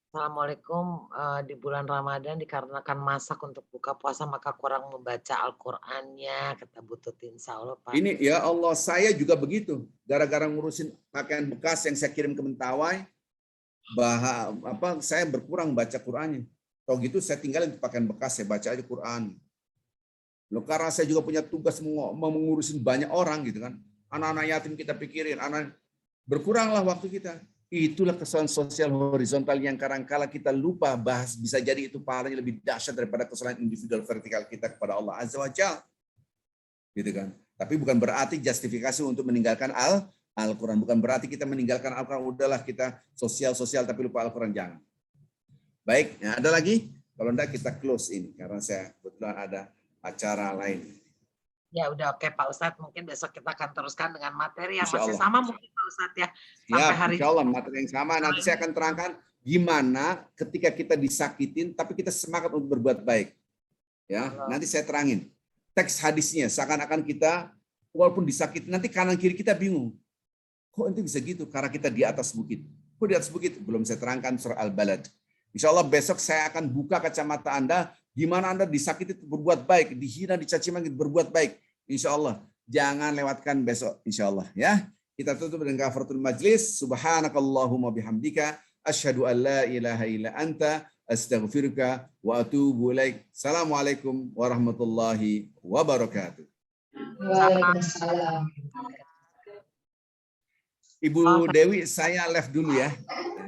Assalamualaikum, di bulan Ramadan dikarenakan masak untuk buka puasa maka kurang membaca Al-Qur'annya, kata Bu Tuti, insya Allah Pak. Ini ya Allah, saya juga begitu. Gara-gara ngurusin pakaian bekas yang saya kirim ke Mentawai, saya berkurang baca Qur'annya. Kalau gitu saya tinggalin pakaian bekas, saya baca aja Qur'an. Loh, karena saya juga punya tugas mengurusin banyak orang gitu kan. Anak-anak yatim kita pikirin, berkuranglah waktu kita. Itulah kesalahan sosial horizontal yang kadang-kala kita lupa bahas, bisa jadi itu pahalanya lebih dahsyat daripada kesalahan individual vertikal kita kepada Allah Azza wa Jalla. Gitu kan. Tapi bukan berarti justifikasi untuk meninggalkan Al-Quran. Bukan berarti kita meninggalkan Al-Quran, udahlah kita sosial tapi lupa Al-Quran, jangan. Baik, ya, ada lagi? Kalau enggak kita close ini, karena saya kebetulan ada acara lain. Ya udah oke Pak Ustadz, mungkin besok kita akan teruskan dengan materi yang masih sama mungkin Pak Ustadz ya. Sampai hari insya Allah materi yang sama. Nanti saya akan terangkan gimana ketika kita disakitin tapi kita semangat untuk berbuat baik. Ya, nanti saya terangin teks hadisnya, seakan-akan kita walaupun disakitin nanti kanan kiri kita bingung. Kok itu bisa gitu? Karena kita di atas bukit. Kok di atas bukit? Belum saya terangkan surah Al-Balad. Insya Allah besok saya akan buka kacamata Anda, gimana Anda disakiti berbuat baik, dihina, dicaci maki berbuat baik. Insya Allah jangan lewatkan besok. Insya Allah ya. Kita tutup dengan kafaratul majlis. Subhanakallahumma bihamdika asyhadu an la ilaha illa anta astaghfiruka wa atubu ilaik. Assalamualaikum warahmatullahi wabarakatuh. Waalaikumsalam. Ibu Dewi, saya live dulu ya.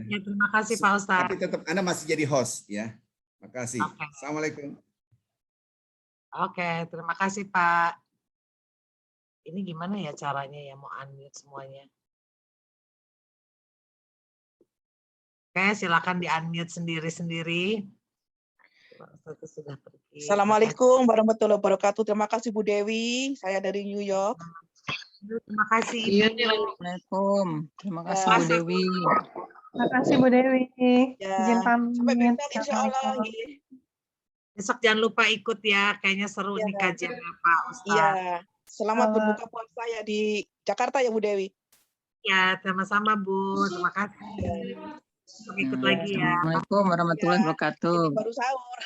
Ya, terima kasih Pak Ustadz. Tapi tetap Anda masih jadi host ya. Makasih. Okay. Assalamualaikum. Oke, terima kasih Pak. Ini gimana ya caranya ya mau unmute semuanya? Oke, silakan di-unmute sendiri-sendiri. Satu sudah pergi. Assalamualaikum warahmatullahi wabarakatuh. Terima kasih Bu Dewi. Saya dari New York. Terima kasih Iya, Ibu. Assalamualaikum. Terima kasih Ya. Bu Dewi. Terima kasih Bu Dewi. Ya. Izin Sampai pamit. besok insya Allah. Assalamualaikum. Besok jangan lupa ikut ya, kayaknya seru Iya. nih kajiannya Pak Ustadz. Iya. Selamat Halo. berbuka puasa ya di Jakarta ya Bu Dewi. Ya, sama-sama Bu. Terima kasih. Untuk ikut lagi ya. Assalamualaikum warahmatullahi wabarakatuh. Ini baru sahur.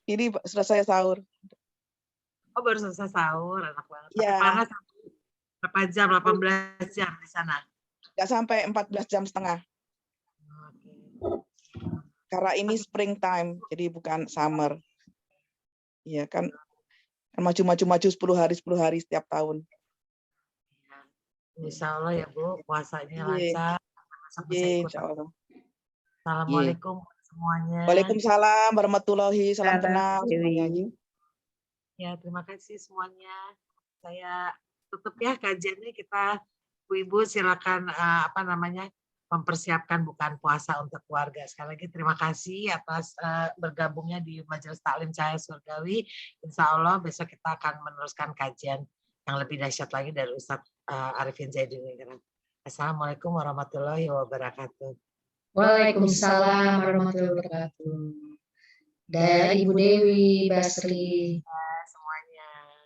Ini sudah saya sahur. Oh, baru selesai sahur, enak banget. Tapi Ya. panas berapa jam? 18 jam di sana. Nggak sampai 14 jam setengah. Oke. Karena ini springtime, jadi bukan summer. Iya kan. Maju 10 hari setiap tahun. Insya Allah ya Bu, puasanya Iya. lancar. Bisa Iya, ikut. insya Allah. Assalamualaikum semuanya. Waalaikumsalam warahmatullahi salam Dadah, kenal semuanya. Dewi. Ya, terima kasih semuanya. Saya tutup ya kajiannya. Kita, Bu-Ibu, silakan mempersiapkan bukaan puasa untuk keluarga. Sekali lagi terima kasih atas bergabungnya di Majelis Taklim Cahaya Surgawi. Insya Allah besok kita akan meneruskan kajian yang lebih dahsyat lagi dari Ustadz Arifin Zaidin. Assalamualaikum warahmatullahi wabarakatuh. Waalaikumsalam warahmatullahi wabarakatuh. Dari Ibu Dewi Basri.